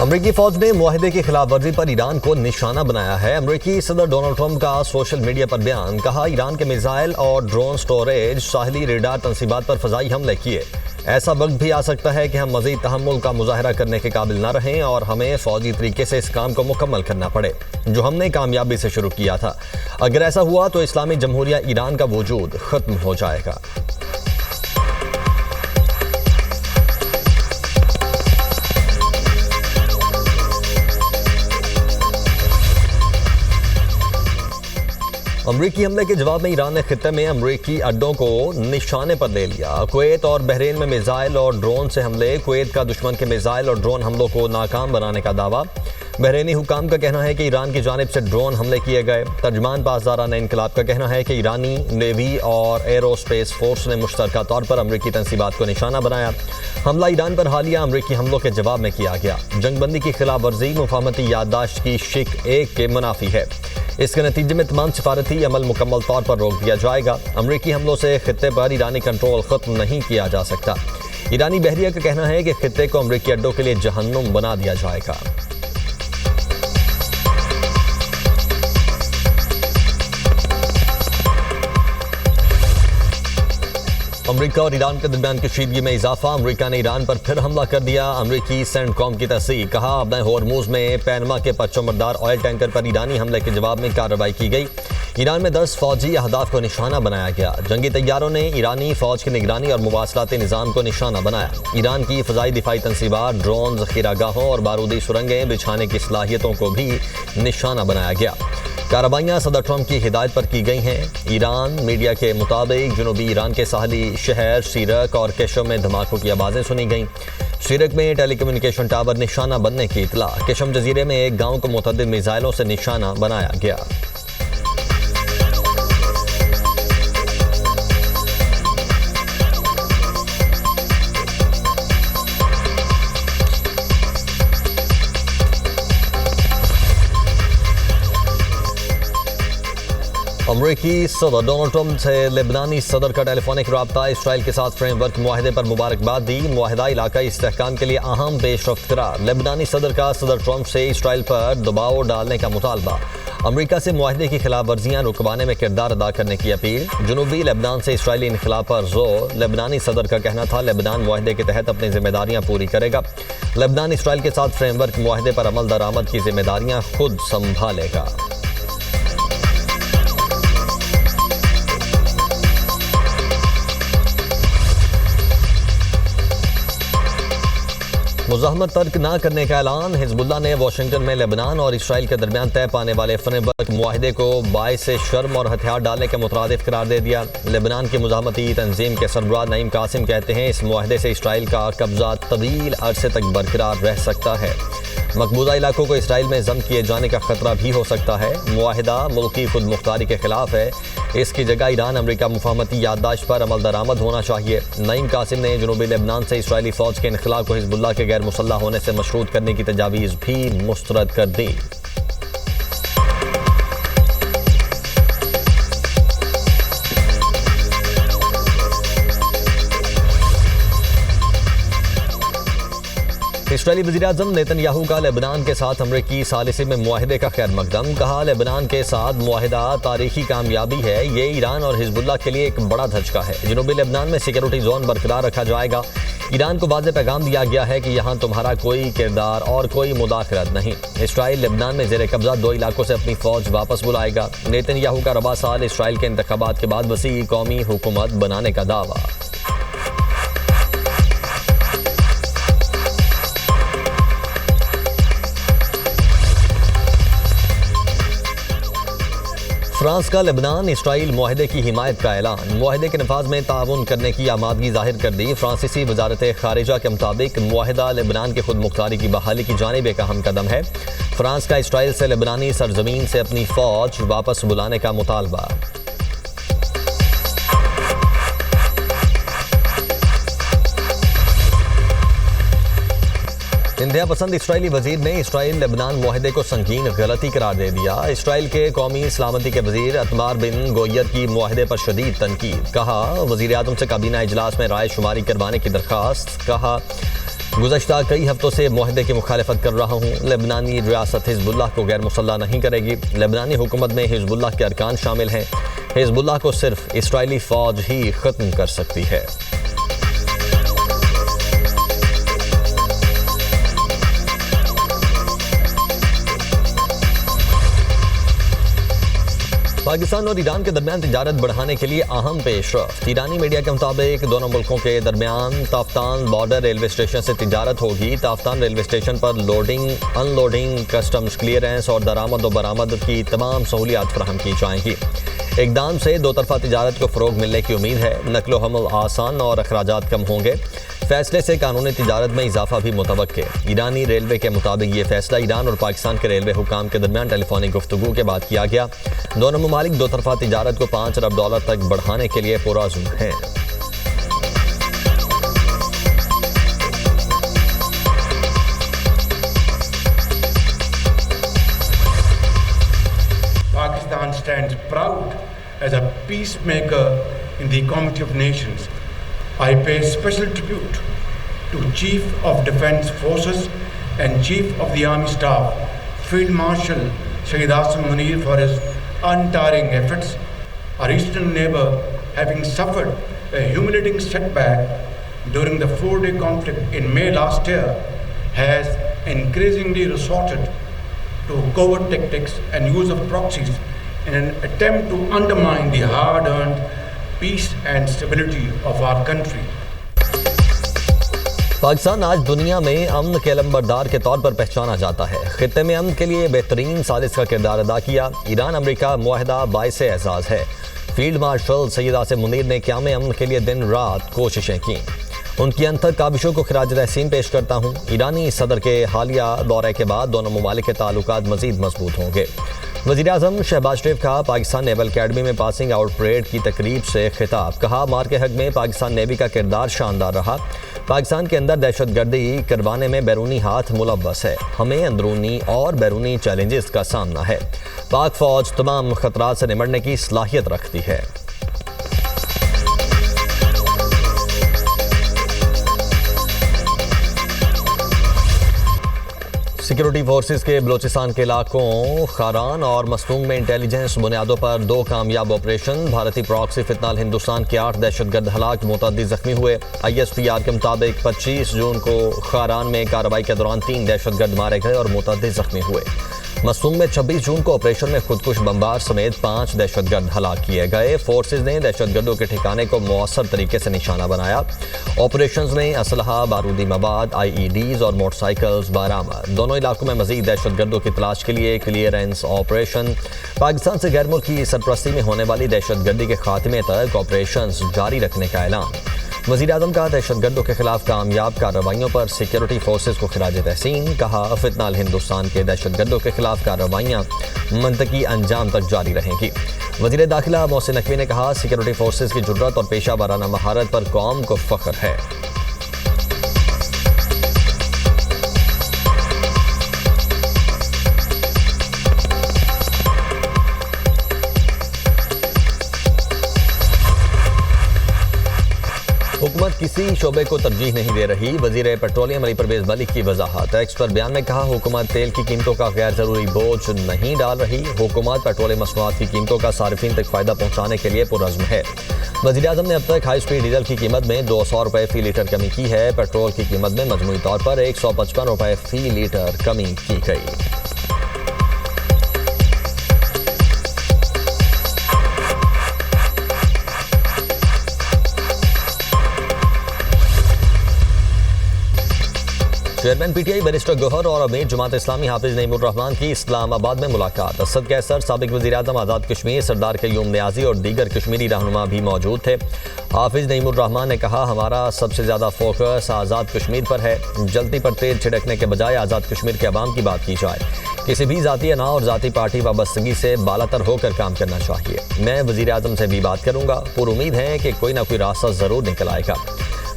अमरीकी फौज ने मुआहदे की खिलाफ वर्जी पर ईरान को निशाना बनाया है। अमरीकी सदर डोनाल्ड ट्रंप का सोशल मीडिया पर बयान, कहा ईरान के मिसाइल और ड्रोन स्टोरेज, साहिली रेडार तंसीबात पर फजाई हमले किए। ऐसा वक्त भी आ सकता है कि हम मजीद तहम्मुल का मुजाहरा करने के काबिल न रहें और हमें फौजी तरीके से इस काम को मुकम्मल करना पड़े जो हमने कामयाबी से शुरू किया था। अगर ऐसा हुआ तो इस्लामी जमहूरिया ईरान का वजूद खत्म हो जाएगा। अमरीकी हमले के जवाब में ईरान ने खित्ते में अमरीकी अड्डों को निशाने पर ले लिया। कुवैत और बहरीन में मिसाइल और ड्रोन से हमले। कुवैत का दुश्मन के मिसाइल और ड्रोन हमलों को नाकाम बनाने का दावा। बहरीनी हुकाम का कहना है कि ईरान की जानिब से ड्रोन हमले किए गए। तर्जमान पासदाराना इनकलाब का कहना है कि ईरानी नेवी और एरोस्पेस फोर्स ने मुश्तरका तौर पर अमरीकी तंसीबात को निशाना बनाया। हमला ईरान पर हालिया अमरीकी हमलों के जवाब में किया गया। जंगबंदी की खिलाफ वर्जी मुफाहमती याददाश्त की शिक 1 के मुनाफी है। इसके नतीजे में तमाम सिफारती अमल मुकम्मल तौर पर रोक दिया जाएगा। अमरीकी हमलों से खित्ते पर ईरानी कंट्रोल खत्म नहीं किया जा सकता। ईरानी बहरिया का कहना है कि खित्ते को अमरीकी अड्डों के लिए जहन्नुम बना दिया जाएगा। अमरीका और ईरान के दरमियान कशीदगी में इजाफा। अमरीका ने ईरान पर फिर हमला कर दिया। अमरीकी सेंटकॉम की तस्दीक, कहा अपने होर्मुज में पैनमा के परचमबरदार ऑयल टैंकर पर ईरानी हमले के जवाब में कार्रवाई की गई। ईरान में 10 फौजी अहदाफ को निशाना बनाया गया। जंगी तैयारों ने ईरानी फौज की निगरानी और मुवासलाती निज़ाम को निशाना बनाया। ईरान की फ़ज़ाई दिफाई तंसीबात, ड्रोन, ज़ख़ीरागाहों और बारूदी सुरंगें बिछाने की सलाहियतों को भी निशाना बनाया गया। कार्रवाइयाँ सदर ट्रंप की हिदायत पर की गई हैं। ईरान मीडिया के मुताबिक जनूबी ईरान के साहली शहर सीरक और केशम में धमाकों की आवाज़ें सुनी गईं। सीरक में टेलीकम्युनिकेशन टावर निशाना बनने की इतला। केशम जजीरे में एक गांव को मुतअद्दिद मिसाइलों से निशाना बनाया गया। अमरीकी सदर डोनाल्ड ट्रंप से लेबनानी सदर का टेलीफोनिक रब्ता। इसराइल के साथ फ्रेमवर्क मुआहदे पर मुबारकबाद दी। मुआहदा इलाकाई इस्तेहकाम के लिए अहम पेशरफ्त करार। लेबनानी सदर का सदर ट्रंप से इसराइल पर दबाव डालने का मुतालबा। अमरीका से मुआहदे की खिलाफ वर्जियाँ रुकवाने में किरदार अदा करने की अपील। जनूबी लेबनान से इसराइली इनखिलाफ पर जोर। लेबनानी सदर का कहना था लेबनान मुआहदे के तहत अपनी जिम्मेदारियाँ पूरी करेगा। लेबनान इसराइल के साथ फ्रेमवर्क मुआहदे पर अमल दरामद की जिम्मेदारियाँ खुद संभालेगा। मुज़ाहमत तर्क न करने का ऐलान। हिजबुल्लाह ने वाशिंगटन में लेबनान और इसराइल के दरमियान तय पाने वाले फ्रेमवर्क मुआहदे को बाइसे शर्म और हथियार डालने के मुतरादिफ करार दे दिया। लेबनान की मुज़ाहमती तंजीम के सरबराह नईम कासिम कहते हैं इस मुआहदे से इसराइल का कब्जा तवील अरसे तक बरकरार रह सकता है। मकबूजा इलाकों को इसराइल में जब्त किए जाने का खतरा भी हो सकता है। मुआहदा मुल्की खुद मुख्तारी के खिलाफ है। इसकी जगह ईरान अमरीका मुफाहमती याददाश्त पर अमल दरामद होना चाहिए। नईम कासिम ने जनूबी लेबनान से इसराइली फ़ौज के इनखिलाफ को हिजबुल्लाह के गैर मुसल्लह होने से मशरूत करने की तजावीज़ भी मुस्तरद कर दी। इसराइली वज़ीर-ए-आज़म नेतन्याहू का लेबनान के साथ अमरीकी सालिसी में मुआहदे का खैर मकदम। कहा लेबनान के साथ मुआहदा तारीखी कामयाबी है। ये ईरान और हिजबुल्लाह के लिए एक बड़ा धचका है। जनूबी लेबनान में सिक्योरिटी जोन बरकरार रखा जाएगा। ईरान को वाज़ेह पैगाम दिया गया है कि यहाँ तुम्हारा कोई किरदार और कोई मुदाखलत नहीं। इसराइल लेबनान में ज़ेरे कब्जा 2 इलाकों से अपनी फ़ौज वापस बुलाएगा। नेतन्याहू का रबा साल इसराइल के इंतखाबात के बाद वसी कौमी हुकूमत बनाने का दावा। फ्रांस का लेबनान इसराइल मुआहदे की हिमायत का ऐलान। मुआहदे के नफाज में ताउन करने की आमादगी जाहिर कर दी। फ्रांसीसी वजारत खारिजा के मुताबिक मुआहदा लेबनान के खुद मुख्तारी की बहाली की जानिब एक अहम कदम है। फ्रांस का इसराइल से लेबनानी सरजमीन से अपनी फ़ौज वापस बुलाने का मुतालबा। इंतहा पसंद इसराइली वजीर ने इसराइल लेबनान मुआहदे को संगीन गलती करार दे दिया। इसराइल के कौमी सलामती के वजीर अतमार बिन गोयर की मुआहदे पर शदीद तनकीद। कहा वजीर आज़म से काबीना इजलास में राय शुमारी करवाने की दरख्वास्त। कहा गुज़श्ता कई हफ्तों से मुआहदे की मुखालफत कर रहा हूँ। लेबनानी रियासत हिजबुल्लाह को गैर मुसल्लह नहीं करेगी। लेबनानी हुकूमत में हिजबुल्लाह के अरकान शामिल हैं। हिजबुल्लाह को सिर्फ इसराइली फ़ौज ही ख़त्म कर सकती है। पाकिस्तान और ईरान के दरमियान तिजारत बढ़ाने के लिए अहम पेशरफ्त। ईरानी मीडिया के मुताबिक दोनों मुल्कों के दरमियान ताफ्तान बॉर्डर रेलवे स्टेशन से तिजारत होगी। ताफ्तान रेलवे स्टेशन पर लोडिंग, अनलोडिंग, कस्टम्स क्लियरेंस और दरामद और बरामद की तमाम सहूलियात फराहम की जाएंगी। इकदाम से दो तरफा तिजारत को फ़रोग मिलने की उम्मीद है। नकलो हमल आसान और अखराजात कम होंगे। फैसले से कानूनी तिजारत में इजाफा भी मुतवक्के। ईरानी रेलवे के मुताबिक ये फैसला ईरान और पाकिस्तान के रेलवे हुकाम के दरमियान टेलीफोनिक गुफ्तगू के बाद किया गया। दोनों ममालिक दो तरफा तिजारत को $5 अरब तक बढ़ाने के लिए पुरअज़्म हैं। Pakistan stands proud as a peacemaker in the Committee of Nations. I pay special tribute to Chief of Defence Forces and Chief of the Army Staff, Field Marshal Shahid Asim Munir, for his untiring efforts. Our eastern neighbour, having suffered a humiliating setback during the 4-day conflict in May last year, has increasingly resorted to covert tactics and use of proxies in an attempt to undermine the hard-earned peace and stability of our country. Pakistan आज दुनिया में अमन के लंबरदार के तौर पर पहचाना जाता है। खित्ते में अमन के लिए बेहतरीन साजिश का किरदार अदा किया। ईरान अमेरिका मुआहदा बाइसे एजाज़ है। फील्ड मार्शल सैयद आसिम मुनीर ने क़याम अमन के लिए दिन रात कोशिशें की। उनकी अनथक काबिशों को खिराज तहसीन पेश करता हूँ। ईरानी सदर के हालिया दौरे के बाद दोनों ममालिक के ताल्लुकात मज़ीद मजबूत होंगे। वज़ीर-ए-आज़म शहबाज शरीफ का पाकिस्तान नेवल अकेडमी में पासिंग आउट परेड की तकरीब से खिताब। कहा, मार के हक में पाकिस्तान नेवी का किरदार शानदार रहा। पाकिस्तान के अंदर दहशतगर्दी करवाने में बैरूनी हाथ मुलव्वस है। हमें अंदरूनी और बैरूनी चैलेंजेस का सामना है। पाक फ़ौज तमाम खतरात से निमटने की सलाहियत रखती है। सिक्योरिटी फोर्सेस के बलोचिस्तान के इलाकों खारान और मस्तूंग में इंटेलिजेंस बुनियादों पर 2 कामयाब ऑपरेशन। भारतीय प्रॉक्सी फितनाल हिंदुस्तान के 8 दहशतगर्द हलाक, मुतअद्दिद जख्मी हुए। ISPR के मुताबिक 25 जून को खारान में कार्रवाई के दौरान 3 दहशतगर्द मारे गए और मुतअद्दिद जख्मी हुए। मस्तूंग में 26 जून को ऑपरेशन में खुदकुश बमबार समेत 5 दहशतगर्द हलाक किए गए। फोर्सेज ने दहशतगर्दों के ठिकाने को मौसर तरीके से निशाना बनाया। ऑपरेशन में असलहा, बारूदी मवाद, IEDs और मोटरसाइकिल्स बरामद। दोनों इलाकों में मजीद दहशतगर्दों की तलाश के लिए क्लियरेंस ऑपरेशन। पाकिस्तान से गैर मुल्की सरपरस्ती में होने वाली दहशतगर्दी के खात्मे तक ऑपरेशन जारी रखने का ऐलान। वज़ीर-ए-आज़म का दहशतगर्दों के खिलाफ कामयाब कार्रवाइयों पर सिक्योरिटी फोर्सेस को खिराज तहसीन। कहा, फितनाल हिंदुस्तान के दहशतगर्दों के खिलाफ कार्रवाइयाँ मंतकी अंजाम तक जारी रहेंगी। वज़ीर दाखिला मोहसिन नकवी ने कहा, सिक्योरिटी फोर्सेस की जुर्रत और पेशा वाराना महारत पर कौम को फ़ख्र है। हुकूमत किसी शोबे को तरजीह नहीं दे रही। वज़ीर पेट्रोलियम अली परवेज़ मलिक की वजाहत। एक्स पर बयान में कहा, हुकूमत तेल की कीमतों का गैर ज़रूरी बोझ नहीं डाल रही। हुकूमत पेट्रोलियम मसनूआत की कीमतों का सार्फिन तक फ़ायदा पहुँचाने के लिए पुरअज़्म है। वज़ीर-ए-आज़म ने अब तक हाई स्पीड डीजल की कीमत में 200 रुपये फ़ी लीटर कमी की है। पेट्रोल की कीमत में मजमूई तौर पर 155 रुपये फ़ी लीटर कमी की गई। चेयरमैन PTI बैरिस्टर गौहर और अमीर जमात इस्लामी हाफिज नईमुर रहमान की इस्लामाबाद में मुलाकात। असद कैसर, साबिक वज़ीर-ए-आज़म आज़ाद कश्मीर सरदार क़य्यूम नियाज़ी और दीगर कश्मीरी रहनुमा भी मौजूद थे। हाफिज नईमुर रहमान ने कहा, हमारा सबसे ज़्यादा फोकस आज़ाद कश्मीर पर है। जल्दी पर तेल छिड़कने के बजाय आज़ाद कश्मीर के अवाम की बात की जाए। किसी भी ज़ाती अना और ज़ाती पार्टी वाबस्तगी से बालातर होकर काम करना चाहिए। मैं वज़ीर-ए-आज़म से भी बात करूँगा। पूरी उम्मीद है कि कोई ना कोई रास्ता ज़रूर निकल आएगा।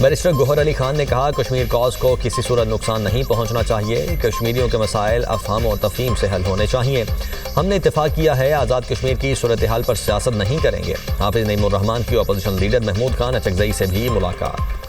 बैरिस्टर गौहर अली खान ने कहा, कश्मीर कॉज को किसी सूरत नुकसान नहीं पहुंचना चाहिए। कश्मीरियों के मसाइल अफहम और तफहीम से हल होने चाहिए। हमने इत्तेफाक किया है, आज़ाद कश्मीर की सूरत हाल पर सियासत नहीं करेंगे। हाफिज नईमुर रहमान की अपोजिशन लीडर महमूद खान अचकज़ई से भी मुलाकात।